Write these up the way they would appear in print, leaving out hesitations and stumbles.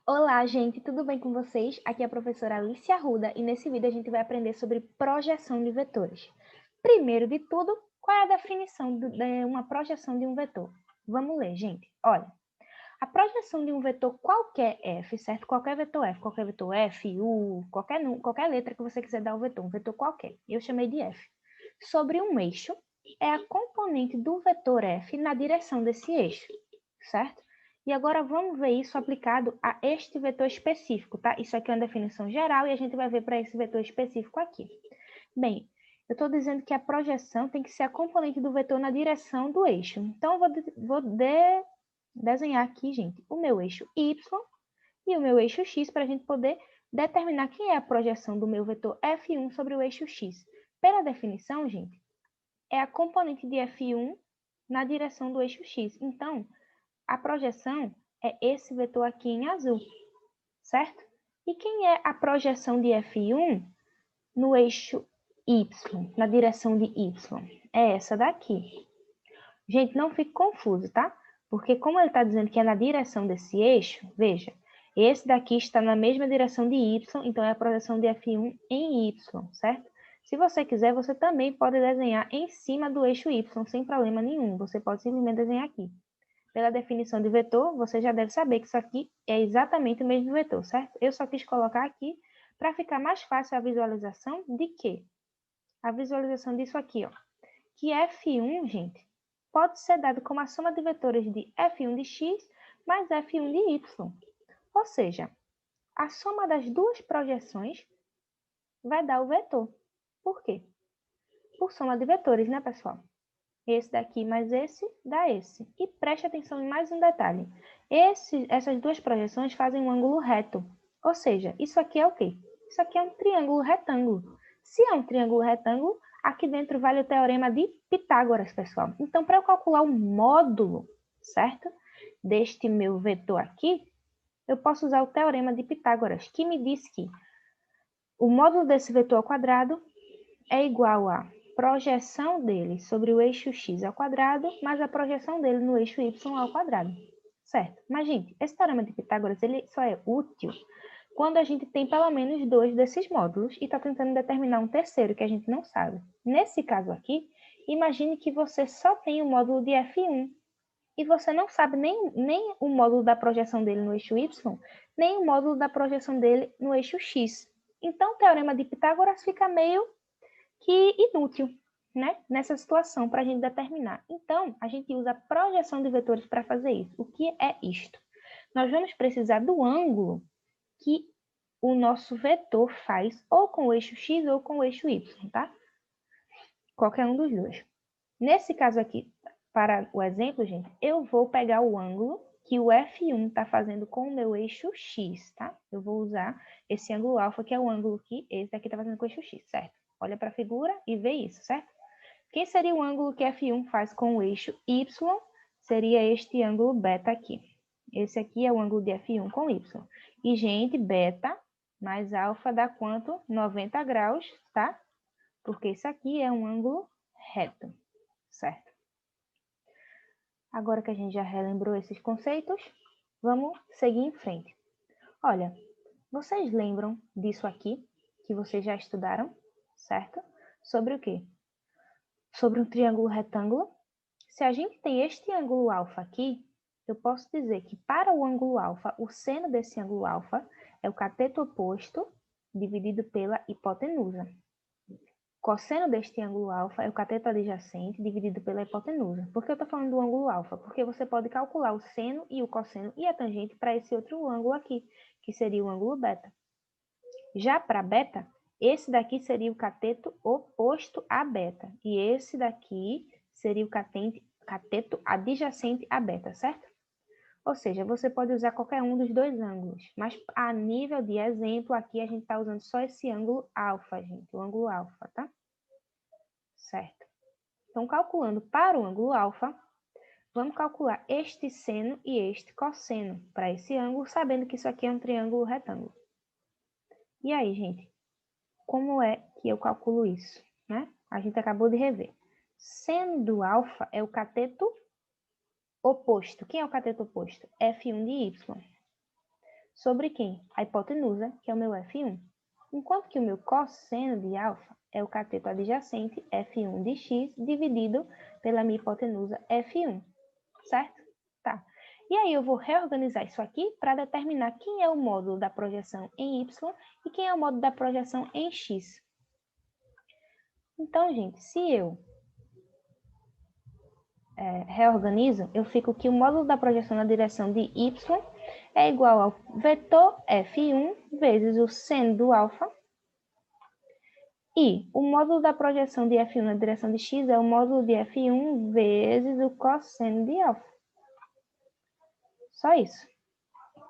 Olá, gente, tudo bem com vocês? Aqui é a professora Alice Arruda e nesse vídeo a gente vai aprender sobre projeção de vetores. Primeiro de tudo, qual é a definição de uma projeção de um vetor? Vamos ler, gente. Olha, a projeção de um vetor qualquer f, certo? Qualquer vetor f, u, qualquer letra que você quiser dar ao vetor, um vetor qualquer. Eu chamei de f. Sobre um eixo, é a componente do vetor f na direção desse eixo, certo? E agora vamos ver isso aplicado a este vetor específico, tá? Isso aqui é uma definição geral e a gente vai ver para esse vetor específico aqui. Bem, eu estou dizendo que a projeção tem que ser a componente do vetor na direção do eixo. Então, eu vou desenhar aqui, gente, o meu eixo y e o meu eixo x para a gente poder determinar quem é a projeção do meu vetor f1 sobre o eixo x. Pela definição, gente, é a componente de f1 na direção do eixo x. Então, a projeção é esse vetor aqui em azul, certo? E quem é a projeção de f1 no eixo y, na direção de y? É essa daqui. Gente, não fique confuso, tá? Porque como ele está dizendo que é na direção desse eixo, veja, esse daqui está na mesma direção de y, então é a projeção de f1 em y, certo? Se você quiser, você também pode desenhar em cima do eixo y, sem problema nenhum. Você pode simplesmente desenhar aqui. Pela definição de vetor, você já deve saber que isso aqui é exatamente o mesmo vetor, certo? Eu só quis colocar aqui para ficar mais fácil a visualização de quê? A visualização disso aqui, ó. Que f1, gente, pode ser dado como a soma de vetores de f1 de x mais f1 de y. Ou seja, a soma das duas projeções vai dar o vetor. Por quê? Por soma de vetores, né, pessoal? Esse daqui mais esse dá esse. E preste atenção em mais um detalhe. Essas duas projeções fazem um ângulo reto. Ou seja, isso aqui é o quê? Isso aqui é um triângulo retângulo. Se é um triângulo retângulo, aqui dentro vale o teorema de Pitágoras, pessoal. Então, para eu calcular o módulo, certo? Deste meu vetor aqui, eu posso usar o teorema de Pitágoras, que me diz que o módulo desse vetor ao quadrado é igual a projeção dele sobre o eixo x ao quadrado, mais a projeção dele no eixo y ao quadrado. Certo? Mas, gente, esse teorema de Pitágoras ele só é útil quando a gente tem pelo menos dois desses módulos e está tentando determinar um terceiro que a gente não sabe. Nesse caso aqui, imagine que você só tem o módulo de f1 e você não sabe nem o módulo da projeção dele no eixo y, nem o módulo da projeção dele no eixo x. Então, o teorema de Pitágoras fica meio que inútil, né? Nessa situação, para a gente determinar. Então, a gente usa a projeção de vetores para fazer isso. O que é isto? Nós vamos precisar do ângulo que o nosso vetor faz ou com o eixo x ou com o eixo y, tá? Qualquer um dos dois. Nesse caso aqui, para o exemplo, gente, eu vou pegar o ângulo que o F1 está fazendo com o meu eixo x, tá? Eu vou usar esse ângulo alfa, que é o ângulo que esse daqui está fazendo com o eixo x, certo? Olha para a figura e vê isso, certo? Quem seria o ângulo que F1 faz com o eixo y? Seria este ângulo beta aqui. Esse aqui é o ângulo de F1 com y. E, gente, beta mais alfa dá quanto? 90 graus, tá? Porque isso aqui é um ângulo reto, certo? Agora que a gente já relembrou esses conceitos, vamos seguir em frente. Olha, vocês lembram disso aqui, que vocês já estudaram, certo? Sobre o quê? Sobre um triângulo retângulo. Se a gente tem este ângulo alfa aqui, eu posso dizer que para o ângulo alfa, o seno desse ângulo alfa é o cateto oposto dividido pela hipotenusa. Cosseno deste ângulo alfa é o cateto adjacente dividido pela hipotenusa. Por que eu estou falando do ângulo alfa? Porque você pode calcular o seno e o cosseno e a tangente para esse outro ângulo aqui, que seria o ângulo beta. Já para beta, esse daqui seria o cateto oposto a beta. E esse daqui seria o cateto adjacente a beta, certo? Ou seja, você pode usar qualquer um dos dois ângulos. Mas a nível de exemplo, aqui a gente está usando só esse ângulo alfa, gente. O ângulo alfa, tá? Certo. Então, calculando para o ângulo alfa, vamos calcular este seno e este cosseno para esse ângulo, sabendo que isso aqui é um triângulo retângulo. E aí, gente, como é que eu calculo isso, né? A gente acabou de rever. Seno do alfa é o cateto oposto. Quem é o cateto oposto? F1 de y. sobre quem? A hipotenusa, que é o meu F1. Enquanto que o meu cosseno de alfa é o cateto adjacente F1 de x dividido pela minha hipotenusa F1, certo? Tá. E aí eu vou reorganizar isso aqui para determinar quem é o módulo da projeção em y e quem é o módulo da projeção em x. Então, gente, se eu reorganizo, eu fico que o módulo da projeção na direção de y é igual ao vetor F1 vezes o seno do alfa. E o módulo da projeção de F1 na direção de x é o módulo de F1 vezes o cosseno de alfa. Só isso.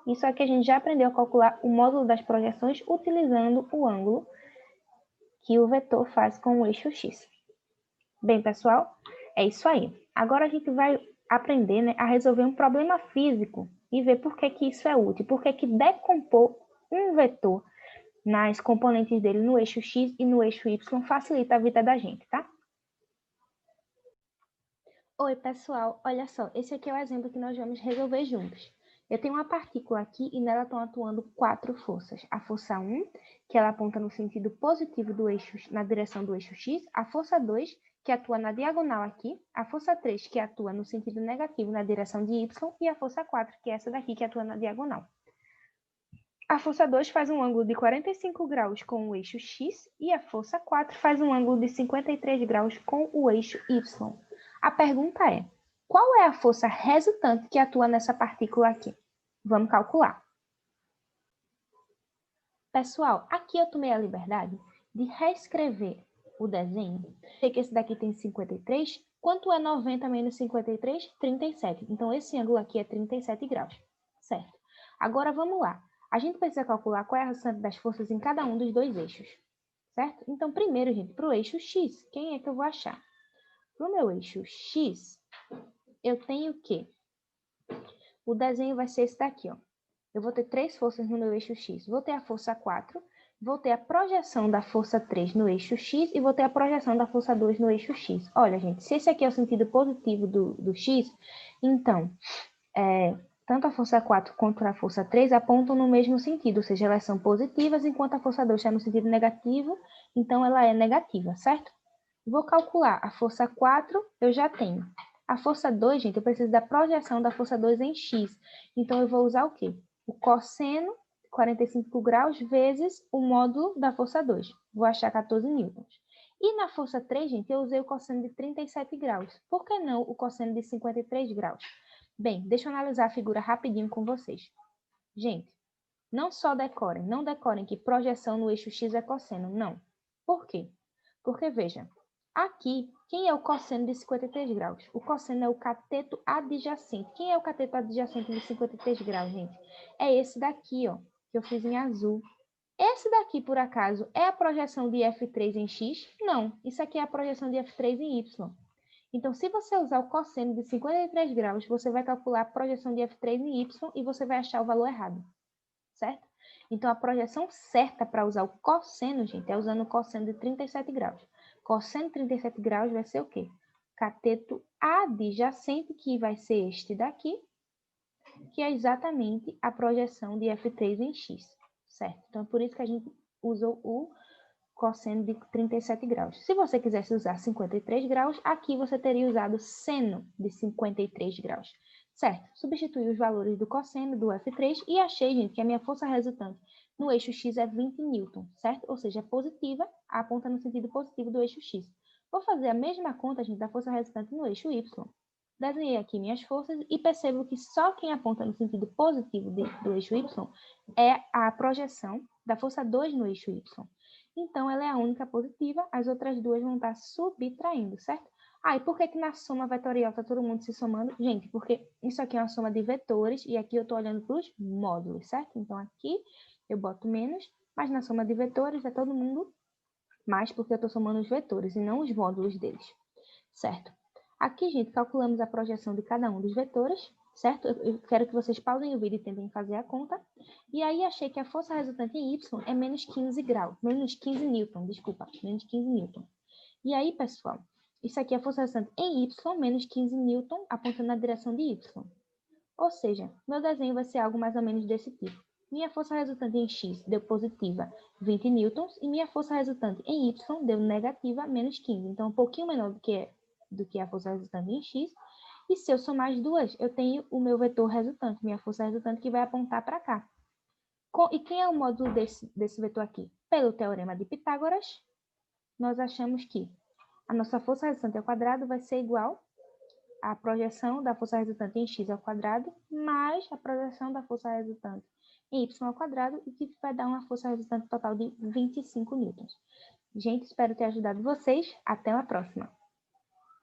Isso aqui a gente já aprendeu a calcular o módulo das projeções utilizando o ângulo que o vetor faz com o eixo x. Bem, pessoal, é isso aí. Agora a gente vai aprender, né, a resolver um problema físico e ver por que que isso é útil, por que que decompor um vetor nas componentes dele no eixo x e no eixo y facilita a vida da gente, tá? Oi, pessoal, olha só, esse aqui é o exemplo que nós vamos resolver juntos. Eu tenho uma partícula aqui e nela estão atuando 4 forças. A força 1, que ela aponta no sentido positivo do eixo, na direção do eixo x. A força 2, que atua na diagonal aqui. A força 3, que atua no sentido negativo na direção de y. E a força 4, que é essa daqui, que atua na diagonal. A força 2 faz um ângulo de 45 graus com o eixo x. E a força 4 faz um ângulo de 53 graus com o eixo y. A pergunta é, qual é a força resultante que atua nessa partícula aqui? Vamos calcular. Pessoal, aqui eu tomei a liberdade de reescrever o desenho. Sei que esse daqui tem 53. Quanto é 90 menos 53? 37. Então, esse ângulo aqui é 37 graus, certo? Agora, vamos lá. A gente precisa calcular qual é a resultante das forças em cada um dos dois eixos, certo? Então, primeiro, gente, para o eixo x, quem é que eu vou achar? Para o meu eixo x, eu tenho que o desenho vai ser esse daqui, ó. Eu vou ter 3 forças no meu eixo x. Vou ter a força 4, vou ter a projeção da força 3 no eixo x e vou ter a projeção da força 2 no eixo x. Olha, gente, se esse aqui é o sentido positivo do x, então, tanto a força 4 quanto a força 3 apontam no mesmo sentido, ou seja, elas são positivas, enquanto a força 2 está no sentido negativo, então ela é negativa, certo? Vou calcular a força 4, eu já tenho. A força 2, gente, eu preciso da projeção da força 2 em x. Então, eu vou usar o quê? O cosseno, 45 graus, vezes o módulo da força 2. Vou achar 14 newtons. E na força 3, gente, eu usei o cosseno de 37 graus. Por que não o cosseno de 53 graus? Bem, deixa eu analisar a figura rapidinho com vocês. Gente, não decorem que projeção no eixo x é cosseno, não. Por quê? Porque, veja, aqui, quem é o cosseno de 53 graus? O cosseno é o cateto adjacente. Quem é o cateto adjacente de 53 graus, gente? É esse daqui, ó, que eu fiz em azul. Esse daqui, por acaso, é a projeção de F3 em x? Não, isso aqui é a projeção de F3 em y. Então, se você usar o cosseno de 53 graus, você vai calcular a projeção de F3 em y e você vai achar o valor errado, certo? Então, a projeção certa para usar o cosseno, gente, é usando o cosseno de 37 graus. Cosseno de 37 graus vai ser o quê? Cateto adjacente, que vai ser este daqui, que é exatamente a projeção de F3 em x, certo? Então, é por isso que a gente usou o cosseno de 37 graus. Se você quisesse usar 53 graus, aqui você teria usado seno de 53 graus, certo? Substituí os valores do cosseno do F3 e achei, gente, que a minha força resultante no eixo x é 20 newton, certo? Ou seja, é positiva, aponta no sentido positivo do eixo x. Vou fazer a mesma conta, gente, da força resultante no eixo y. Desenhei aqui minhas forças e percebo que só quem aponta no sentido positivo do eixo y é a projeção da força 2 no eixo y. Então, ela é a única positiva, as outras duas vão estar subtraindo, certo? Ah, e por que na soma vetorial está todo mundo se somando? Gente, porque isso aqui é uma soma de vetores e aqui eu estou olhando para os módulos, certo? Então, aqui eu boto menos, mas na soma de vetores é todo mundo mais porque eu estou somando os vetores e não os módulos deles, certo? Aqui, gente, calculamos a projeção de cada um dos vetores, certo? Eu quero que vocês pausem o vídeo e tentem fazer a conta. E aí, achei que a força resultante em Y é menos 15 graus, menos 15 newton, desculpa, menos 15 newton. E aí, pessoal, isso aqui é a força resultante em Y, menos 15 newton, apontando na direção de Y. Ou seja, meu desenho vai ser algo mais ou menos desse tipo. Minha força resultante em X deu positiva 20 newtons e minha força resultante em Y deu negativa menos 15. Então, um pouquinho menor do que a força resultante em X. E se eu somar as duas, eu tenho o meu vetor resultante, minha força resultante, que vai apontar para cá. E quem é o módulo desse vetor aqui? Pelo teorema de Pitágoras, nós achamos que a nossa força resultante ao quadrado vai ser igual à projeção da força resultante em x ao quadrado mais a projeção da força resultante em y ao quadrado, e que vai dar uma força resultante total de 25 newtons. Gente, espero ter ajudado vocês. Até a próxima!